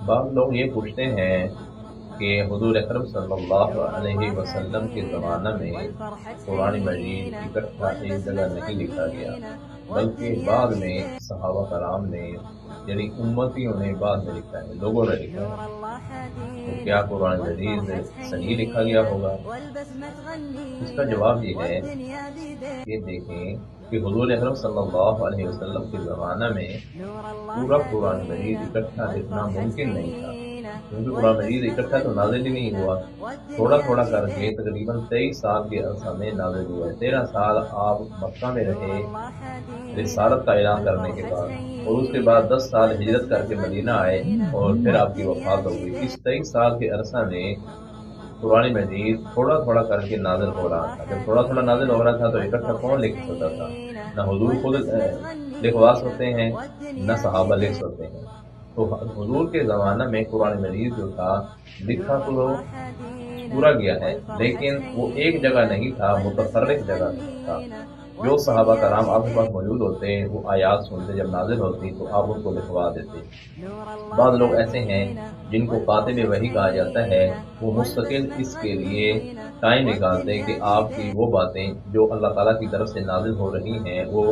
بعض لوگ یہ پوچھتے ہیں کہ حضور اکرم صلی اللہ علیہ وسلم کے زمانہ میں قرآن مجید اکٹھا ایک جگہ نہیں لکھا گیا، بلکہ بعد میں صحابہ کرام نے یعنی امتیوں نے بعد میں لکھا ہے، لوگوں نے لکھا ہے۔ تو کیا قرآن مجید صحیح لکھا گیا ہوگا؟ اس کا جواب یہ ہے کہ دیکھیں کہ حضور اکرم صلی اللہ علیہ وسلم کے زمانہ میں پورا قرآن مجید اکٹھا لکھنا ممکن نہیں تھا، کیونکہ قرآن مجید اکٹھا تو نازل ہی نہیں ہوا، تھوڑا تھوڑا کر کے تقریباً 23 سال کے عرصہ میں نازل ہوا ہے۔ 13 سال آپ مکہ میں رہے رسالت کا اعلان کرنے کے بعد، اور اس کے بعد 10 سال ہجرت کر کے مدینہ آئے اور پھر آپ کی وفات ہو گئی۔ اس 23 سال کے عرصہ میں قرآن مجید تھوڑا تھوڑا کر کے نازل ہو رہا تھا۔ جب تھوڑا تھوڑا نازل ہو رہا تھا تو اکٹھا کون لکھ سکتا تھا؟ نہ حضور خود لکھوا سکتے ہیں، نہ صحابہ لکھ سکتے ہیں۔ تو حضور کے زمانہ میں قرآن مجید جو تھا لکھا تو پورا گیا ہے، لیکن وہ ایک جگہ نہیں تھا، متفرق جگہ تھا۔ جو صحابہ کرام آپ کے پاس موجود ہوتے وہ آیات سنتے، جب نازل ہوتی تو آپ ان کو لکھوا دیتے۔ بعض لوگ ایسے ہیں جن کو کاتب وحی کہا جاتا ہے، وہ مستقل اس کے لیے ٹائم نکالتے کہ آپ کی وہ باتیں جو اللہ تعالیٰ کی طرف سے نازل ہو رہی ہیں وہ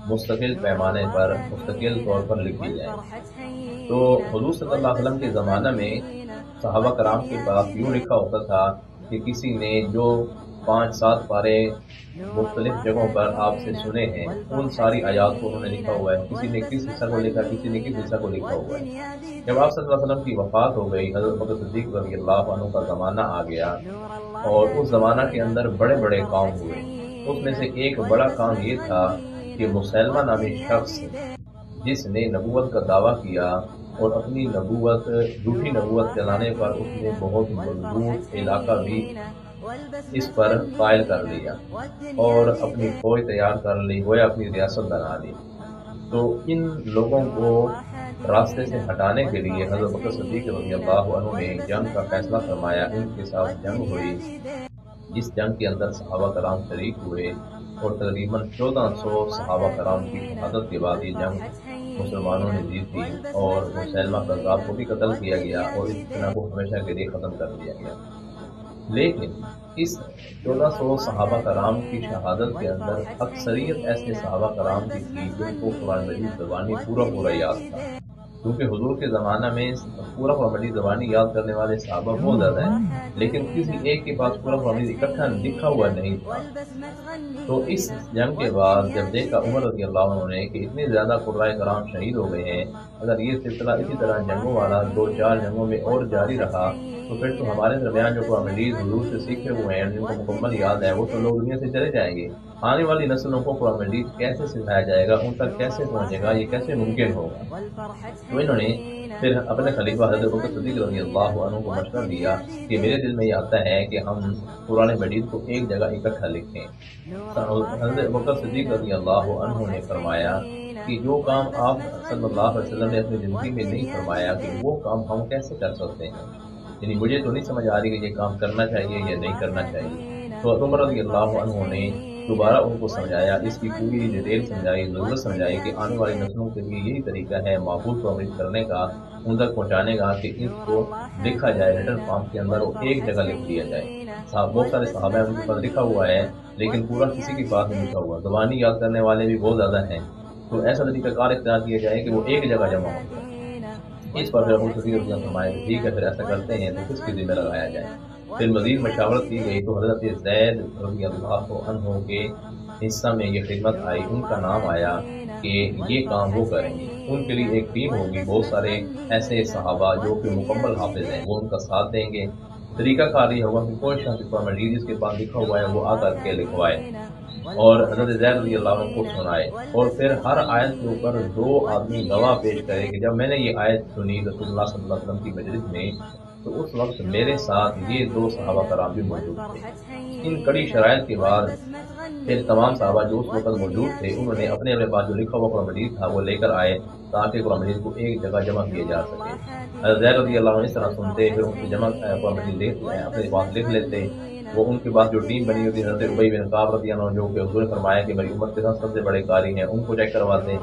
مستقل پیمانے پر مستقل طور پر لکھی جائیں۔ تو حضور صلی اللہ علیہ وسلم کے زمانہ میں صحابہ کرام کے پاس یوں لکھا ہوتا تھا کہ کسی نے جو 5-7 پارے مختلف جگہوں پر آپ سے سنے ہیں ان ساری آیات کو انہوں نے لکھا ہوا ہے، کسی نے کس حصہ کو لکھا، کسی نے کس حصہ کو لکھا ہوا ہے۔ جب آپ صلی اللہ علیہ وسلم کی وفات ہو گئی، حضرت بکر صدیق رضی اللہ عنہ کا زمانہ آ گیا، اور اس زمانہ کے اندر بڑے بڑے کام ہوئے۔ اس میں سے ایک بڑا کام یہ تھا کہ مسلمہ نامی شخص جس نے نبوت کا دعویٰ کیا اور اپنی نبوت جھوٹی نبوت چلانے پر اس نے بہت مضبوط علاقہ بھی اس پر قائل کر لیا اور اپنی فوج تیار کر لی، گویا اپنی ریاست بنا لی۔ تو ان لوگوں کو راستے سے ہٹانے کے لیے حضرت بکر صدیق رضی اللہ عنہ نے جنگ کا فیصلہ فرمایا۔ ان کے ساتھ جنگ ہوئی، جس جنگ کے اندر صحابہ کرام شریک ہوئے اور تقریباً 1400 صحابہ کرام کی شہادت کے بعد یہ جنگ مسلمانوں نے جیتی اور مسلمہ کذاب کو بھی قتل کیا گیا اور اس فتنہ کو ہمیشہ کے لیے ختم کر دیا گیا۔ لیکن اس 1400 صحابہ کرام کی شہادت کے اندر اکثریت ایسے صحابہ کرام کی تھی جن کو قرآن مجید زبانی پورا یاد تھا، کیونکہ حضور کے زمانہ میں پورا قرآن مجید زبانی یاد کرنے والے صحابہ بہت زیادہ ہیں، لیکن کسی ایک کے پاس پورا قرآن مجید اکٹھا لکھا ہوا نہیں تھا۔ تو اس جنگ کے بعد جب دیکھا عمر رضی اللہ عنہ نے کہ اتنے زیادہ قرآن کرام شہید ہو گئے ہیں، اگر یہ سلسلہ اسی طرح جنگوں والا 2-4 جنگوں میں اور جاری رہا تو پھر تو ہمارے درمیان جو قرآن مجید حضور سے سیکھے ہوئے ہیں جن کو مکمل یاد ہے وہ تو لوگ دنیا سے چلے جائیں گے، آنے والی نسلوں کو قرآن مجید کیسے سکھایا جائے گا، ان تک کیسے پہنچے گا، یہ کیسے ممکن ہوگا؟ تو انہوں نے پھر اپنے خلیفہ حضرت بکر صدیق رضی اللہ عنہ کو مشورہ دیا کہ میرے دل میں یہ آتا ہے کہ ہم قرآن مجید کو ایک جگہ اکٹھا لکھیں۔ حضرت بکر صدیق رضی اللہ عنہ نے فرمایا کہ جو کام آپ صلی اللہ علیہ وسلم نے اپنی زندگی میں نہیں فرمایا کہ وہ کام ہم کیسے کر سکتے ہیں، یعنی مجھے تو نہیں سمجھ آ رہی کہ یہ کام کرنا چاہیے یا نہیں کرنا چاہیے۔ تو عمر رضی اللہ عنہ نے دوبارہ ان کو سمجھایا، اس کی پوری ڈیٹیل سمجھائی، ضرورت سمجھائی کہ آنے والی نسلوں کے لیے یہی طریقہ ہے محفوظ کو امرت کرنے کا، ان تک پہنچانے کا کہ اس کو لکھا جائے ریٹن فارم کے اندر، وہ ایک جگہ لکھ دیا جائے۔ بہت سارے صحابہ ان کے پاس لکھا ہوا ہے لیکن پورا کسی کے پاس نہیں لکھا ہوا، زبانی یاد کرنے والے بھی بہت زیادہ ہیں، تو ایسا طریقہ کار اختیار کیا جائے کہ وہ ایک جگہ جمع ہو جائے۔ اس پر ابو صدیق رضی اللہ فرمائے ٹھیک ہے، پھر ایسا کرتے ہیں تو کس کے ذمہ لگایا جائے۔ پھر مزید مشاورت کی گئی تو حضرت زید رضی اللہ عنہ کے حصہ میں یہ خدمت آئی، ان کا نام آیا کہ یہ کام وہ کریں گے، ان کے لیے ایک ٹیم ہوگی، بہت سارے ایسے صحابہ جو کہ مکمل حافظ ہیں وہ ان کا ساتھ دیں گے۔ طریقہ کار یہ ہوگا کہ کوئی شخص قرآن مجید جس کے پاس لکھا ہوا ہے وہ آ کر کے لکھوائے اور حضرت زید رضی اللہ عنہ کو سنائے، اور پھر ہر آیت کے اوپر 2 آدمی گواہ پیش کرے کہ جب میں نے یہ آیت سنی رسول اللہ صلی اللہ علیہ وسلم کی مجلس میں تو اس وقت میرے ساتھ یہ 2 صحابہ کرام بھی موجود تھے۔ ان کڑی شرائط کے بعد پھر تمام صحابہ جو اس وقت موجود تھے انہوں نے اپنے پاس جو لکھا ہوا قرآن مجید تھا وہ لے کر آئے تاکہ قرآن مجید کو ایک جگہ جمع کیا جا سکے۔ حضرت زید رضی اللہ عنہ اس طرح سنتے، پھر ان کی جمع قرآن مجید اپنے پاس لکھ لیتے۔ وہ ان کے بعد جو ٹیم بنی ہوتی ہے حضرت ابی بن کعب رضی اللہ عنہ جو کہ حضور نے فرمایا کہ میری امت کے ساتھ سب سے بڑے قاری ہیں، ان کو چیک کرواتے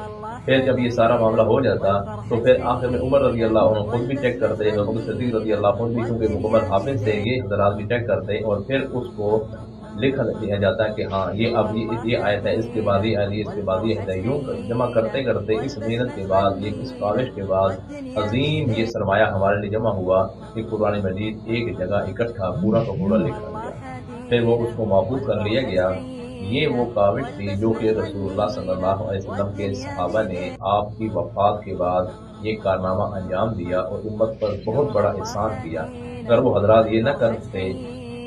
پھر جب یہ سارا معاملہ ہو جاتا تو پھر آخر میں عمر رضی اللہ عنہ خود بھی چیک کرتے، ابوبکر صدیق رضی اللہ عنہ بھی کیونکہ مکمل حافظ تھے، یہ حضرات بھی چیک کرتے اور پھر اس کو لکھ دیا جاتا ہے کہ ہاں یہ اب یہ آیت ہے، اس کے بعد یہ آیت ہے، اس کے بعد یہ آیت ہے۔ یوں جمع کرتے کرتے اس محنت کے بعد، یہ اس کاوش کے بعد عظیم یہ سرمایہ ہمارے لیے جمع ہوا کہ قرآن مجید ایک جگہ اکٹھا پورا کا پورا لکھا گیا، پھر وہ اس کو محفوظ کر لیا گیا۔ یہ وہ کاوش تھی جو کہ رسول اللہ صلی اللہ علیہ وسلم کے صحابہ نے آپ کی وفات کے بعد یہ کارنامہ انجام دیا اور امت پر بہت بڑا احسان کیا۔ اگر وہ حضرات یہ نہ کرتے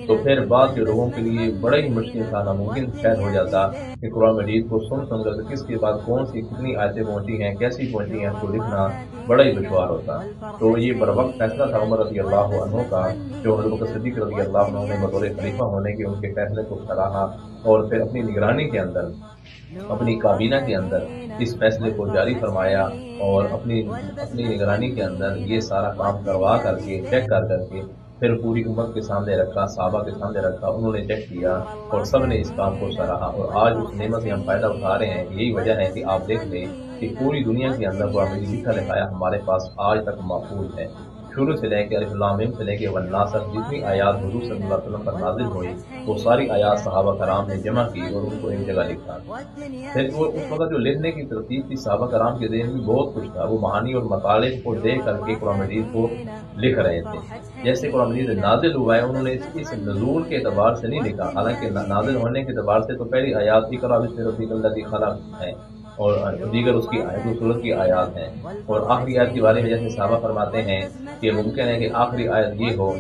تو پھر بعد کے لوگوں کے لیے بڑا ہی مشکل تھا، ناممکن شاید ہو جاتا کہ قرآن مجید کو سن کر کس کے بعد کون سی کتنی آیتیں پہنچی ہیں، کیسی پہنچی ہیں، اس کو لکھنا بڑا ہی دشوار ہوتا۔ تو یہ بروقت فیصلہ تھا عمر رضی اللہ عنہ کا، جو حضرت صدیق رضی اللہ عنہ نے بطور خلیفہ ہونے کے ان کے فیصلے کو سراہا اور پھر اپنی نگرانی کے اندر، اپنی کابینہ کے اندر اس فیصلے کو جاری فرمایا اور اپنی نگرانی کے اندر یہ سارا کام کروا کر کے چیک کر کے پھر پوری امت کے سامنے رکھا، صحابہ کے سامنے رکھا، انہوں نے چیک کیا اور سب نے اس کام کو سراہا، اور آج اس نعمت سے ہم فائدہ اٹھا رہے ہیں۔ یہی وجہ ہے کہ آپ دیکھ لیں کہ پوری دنیا کے اندر قرآن مجید لکھا لکھایا ہمارے پاس آج تک محفوظ ہے، شروع سے لے کے الف لام میم سے لے کے والناس تک جتنی آیات حضور صلی اللہ علیہ وسلم پر نازل ہوئی وہ ساری آیات صحابہ کرام نے جمع کی اور ان کو ایک جگہ لکھا۔ پھر وہ اس وقت جو لکھنے کی ترتیب تھی، صحابہ کرام کے ذہن میں بہت کچھ تھا، وہ معانی اور مطالب کو دیکھ کر کے قرآن مجید کو لکھ رہے تھے۔ جیسے قرآن مجید نازل ہوا ہے انہوں نے اس نزول کے اعتبار سے نہیں لکھا، حالانکہ نازل ہونے کے اعتبار سے تو پہلی آیات اقرأ باسم ربک الذی خلق ہے اور دیگر اس کی آیت صورت کی آیات ہیں، اور آخری آیت کے بارے میں جیسے صحابہ فرماتے ہیں کہ ممکن ہے کہ آخری آیت یہ ہو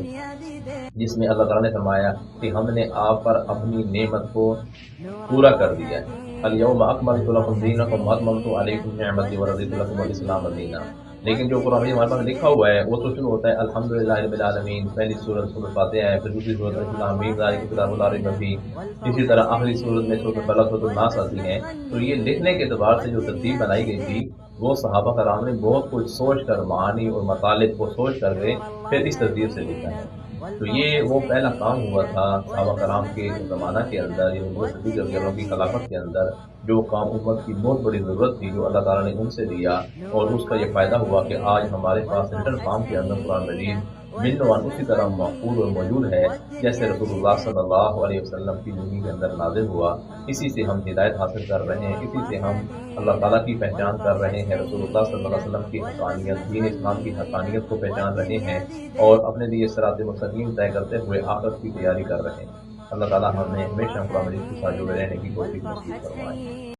جس میں اللہ تعالیٰ نے فرمایا کہ ہم نے آپ پر اپنی نعمت کو پورا کر دیا ہے، الیوم اکملت لکم دینکم واتممت علیکم نعمتی ورضیت لکم الاسلام دینا۔ لیکن جو قرآن مجید ہمارے پاس لکھا ہوا ہے وہ تو شروع ہوتا ہے الحمدللہ رب العالمین، پہلی سورت فاتحہ ہے، پھر دوسری سورت الف لام میم ذالک الکتاب لا ریب فیہ، اسی طرح آخری سورت میں سورت فلق سورت الناس آتی ہیں۔ تو یہ لکھنے کے اعتبار سے جو ترتیب بنائی گئی تھی وہ صحابہ کرام نے بہت کچھ سوچ کر، معانی اور مطالب کو سوچ کر کے پھر اس ترتیب سے لکھا ہے۔ تو یہ وہ پہلا کام ہوا تھا صحابہ کرام کے زمانہ کے اندر، یہ حضرت صدیق رضی اللہ عنہ کی خلافت کے اندر، جو کام امت کی بہت بڑی ضرورت تھی جو اللہ تعالیٰ نے ان سے دیا، اور اس کا یہ فائدہ ہوا کہ آج ہمارے پاس ریٹن فارم کے اندر قرآن مجید بالنوان اسی طرح محفوظ اور موجود ہے جیسے رسول اللہ صلی اللہ علیہ وسلم کی زندگی کے اندر نازل ہوا۔ اسی سے ہم ہدایت حاصل کر رہے ہیں، اسی سے ہم اللہ تعالیٰ کی پہچان کر رہے ہیں، رسول اللہ صلی اللہ علیہ وسلم کی حقانیت، دین اسلام کی حقانیت کو پہچان رہے ہیں، اور اپنے لیے صراط مستقیم طے کرتے ہوئے آخرت کی تیاری کر رہے ہیں۔ اللہ تعالیٰ ہمیں ہمیشہ قرآن مجید کے ساتھ جڑے رہنے کی توفیق نصیب فرمائے۔